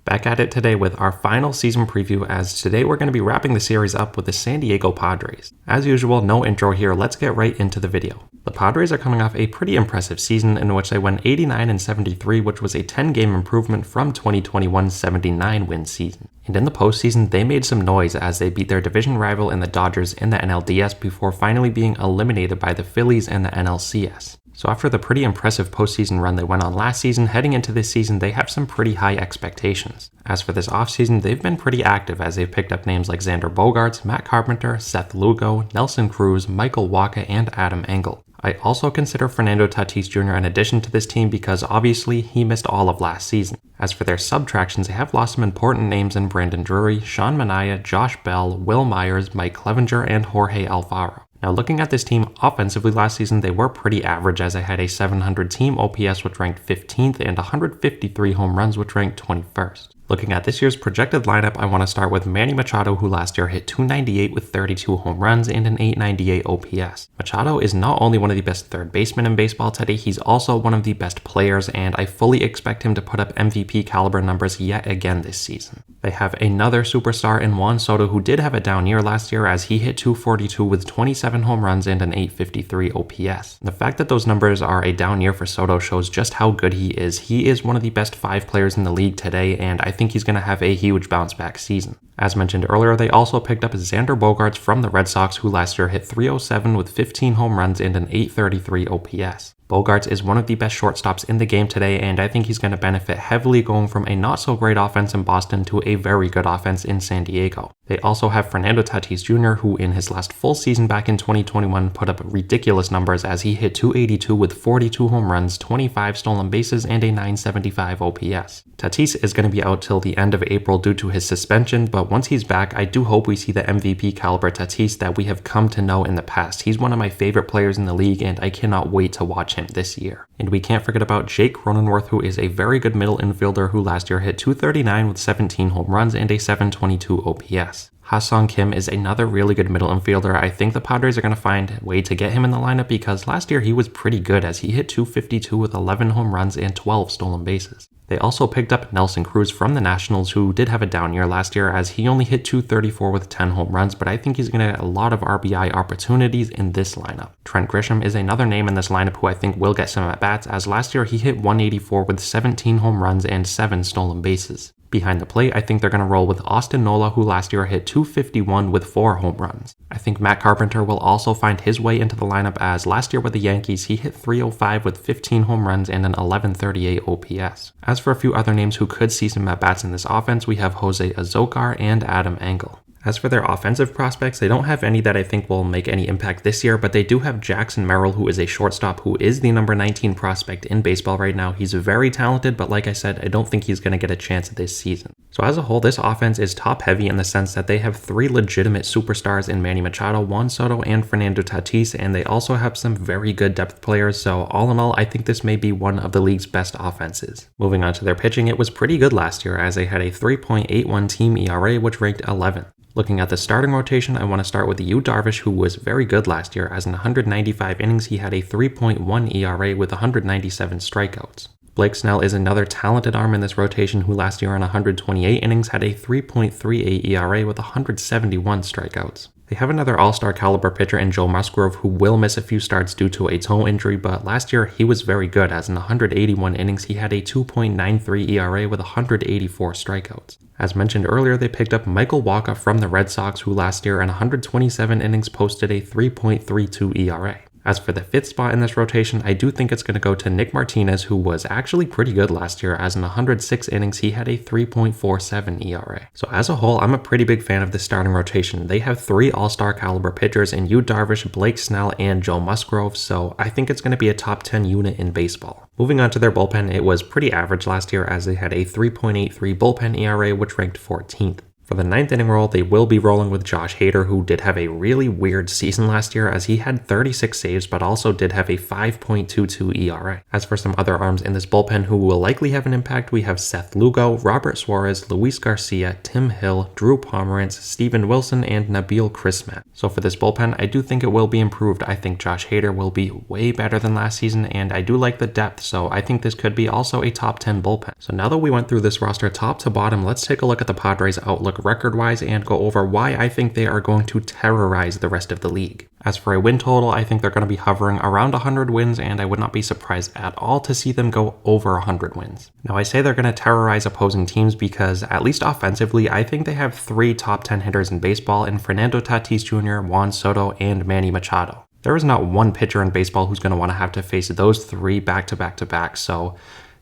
Back at it today with our final season preview, as today we're going to be wrapping the series up with the San Diego Padres. As usual, no intro here, let's get right into the video. The Padres are coming off a pretty impressive season in which they won 89-73, which was a 10-game improvement from 2021's 79-win season. And in the postseason, they made some noise as they beat their division rival in the Dodgers in the NLDS before finally being eliminated by the Phillies in the NLCS. So after the pretty impressive postseason run they went on last season, heading into this season, they have some pretty high expectations. As for this offseason, they've been pretty active as they've picked up names like Xander Bogaerts, Matt Carpenter, Seth Lugo, Nelson Cruz, Michael Wacha, and Adam Engel. I also consider Fernando Tatis Jr. an addition to this team because obviously he missed all of last season. As for their subtractions, they have lost some important names in Brandon Drury, Sean Manaea, Josh Bell, Will Myers, Mike Clevenger, and Jorge Alfaro. Now looking at this team offensively last season, they were pretty average as they had a 700 team OPS which ranked 15th and 153 home runs which ranked 21st. Looking at this year's projected lineup, I want to start with Manny Machado, who last year hit .298 with 32 home runs and an .898 OPS. Machado is not only one of the best third basemen in baseball today, he's also one of the best players, and I fully expect him to put up MVP caliber numbers yet again this season. They have another superstar in Juan Soto, who did have a down year last year as he hit .242 with 27 home runs and an .853 OPS. The fact that those numbers are a down year for Soto shows just how good he is. He is one of the best 5 players in the league today, and I think he's going to have a huge bounce back season. As mentioned earlier, they also picked up Xander Bogaerts from the Red Sox, who last year hit .307 with 15 home runs and an .833 OPS. Bogaerts is one of the best shortstops in the game today, and I think he's going to benefit heavily going from a not-so-great offense in Boston to a very good offense in San Diego. They also have Fernando Tatis Jr., who in his last full season back in 2021 put up ridiculous numbers as he hit .282 with 42 home runs, 25 stolen bases, and a .975 OPS. Tatis is going to be out till the end of April due to his suspension, but once he's back, I do hope we see the MVP caliber Tatis that we have come to know in the past. He's one of my favorite players in the league, and I cannot wait to watch him this year. And we can't forget about Jake Cronenworth, who is a very good middle infielder who last year hit .239 with 17 home runs and a .722 OPS. Ha-Sung Kim is another really good middle infielder. I think the Padres are going to find a way to get him in the lineup because last year he was pretty good as he hit .252 with 11 home runs and 12 stolen bases. They also picked up Nelson Cruz from the Nationals, who did have a down year last year as he only hit .234 with 10 home runs, but I think he's going to get a lot of RBI opportunities in this lineup. Trent Grisham is another name in this lineup who I think will get some at-bats, as last year he hit .184 with 17 home runs and 7 stolen bases. Behind the plate, I think they're going to roll with Austin Nola, who last year hit .251 with 4 home runs. I think Matt Carpenter will also find his way into the lineup as last year with the Yankees, he hit .305 with 15 home runs and an .1138 OPS. As for a few other names who could see some at-bats in this offense, we have Jose Azocar and Adam Engel. As for their offensive prospects, they don't have any that I think will make any impact this year, but they do have Jackson Merrill, who is a shortstop who is the number 19 prospect in baseball right now. He's very talented, but like I said, I don't think he's going to get a chance this season. So as a whole, this offense is top heavy in the sense that they have 3 legitimate superstars in Manny Machado, Juan Soto, and Fernando Tatis, and they also have some very good depth players, so all in all, I think this may be one of the league's best offenses. Moving on to their pitching, it was pretty good last year as they had a 3.81 team ERA, which ranked 11th. Looking at the starting rotation, I want to start with Yu Darvish, who was very good last year, as in 195 innings he had a 3.1 ERA with 197 strikeouts. Blake Snell is another talented arm in this rotation who last year on 128 innings had a 3.38 ERA with 171 strikeouts. They have another all-star caliber pitcher in Joe Musgrove who will miss a few starts due to a toe injury, but last year he was very good as in 181 innings he had a 2.93 ERA with 184 strikeouts. As mentioned earlier, they picked up Michael Wacha from the Red Sox, who last year in 127 innings posted a 3.32 ERA. As for the 5th spot in this rotation, I do think it's going to go to Nick Martinez, who was actually pretty good last year, as in 106 innings he had a 3.47 ERA. So as a whole, I'm a pretty big fan of this starting rotation. They have 3 all-star caliber pitchers in Yu Darvish, Blake Snell, and Joe Musgrove, so I think it's going to be a top 10 unit in baseball. Moving on to their bullpen, it was pretty average last year as they had a 3.83 bullpen ERA, which ranked 14th. For the 9th inning role, they will be rolling with Josh Hader, who did have a really weird season last year as he had 36 saves but also did have a 5.22 ERA. As for some other arms in this bullpen who will likely have an impact, we have Seth Lugo, Robert Suarez, Luis Garcia, Tim Hill, Drew Pomeranz, Steven Wilson, and Nabil Crismatt. So for this bullpen, I do think it will be improved. I think Josh Hader will be way better than last season, and I do like the depth, so I think this could be also a top 10 bullpen. So now that we went through this roster top to bottom, let's take a look at the Padres' outlook record-wise and go over why I think they are going to terrorize the rest of the league. As for a win total, I think they're going to be hovering around 100 wins, and I would not be surprised at all to see them go over 100 wins. Now, I say they're going to terrorize opposing teams because, at least offensively, I think they have 3 top 10 hitters in baseball in Fernando Tatis Jr., Juan Soto, and Manny Machado. There is not one pitcher in baseball who's going to want to have to face those 3 back-to-back-to-back, so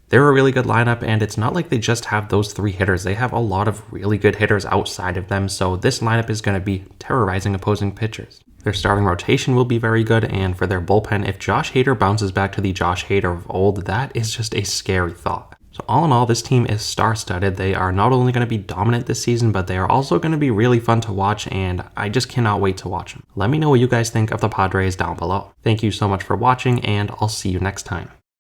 they're a really good lineup, and it's not like they just have those 3 hitters. They have a lot of really good hitters outside of them, so this lineup is going to be terrorizing opposing pitchers. Their starting rotation will be very good, and for their bullpen, if Josh Hader bounces back to the Josh Hader of old, that is just a scary thought. So all in all, this team is star-studded. They are not only going to be dominant this season, but they are also going to be really fun to watch, and I just cannot wait to watch them. Let me know what you guys think of the Padres down below. Thank you so much for watching, and I'll see you next time.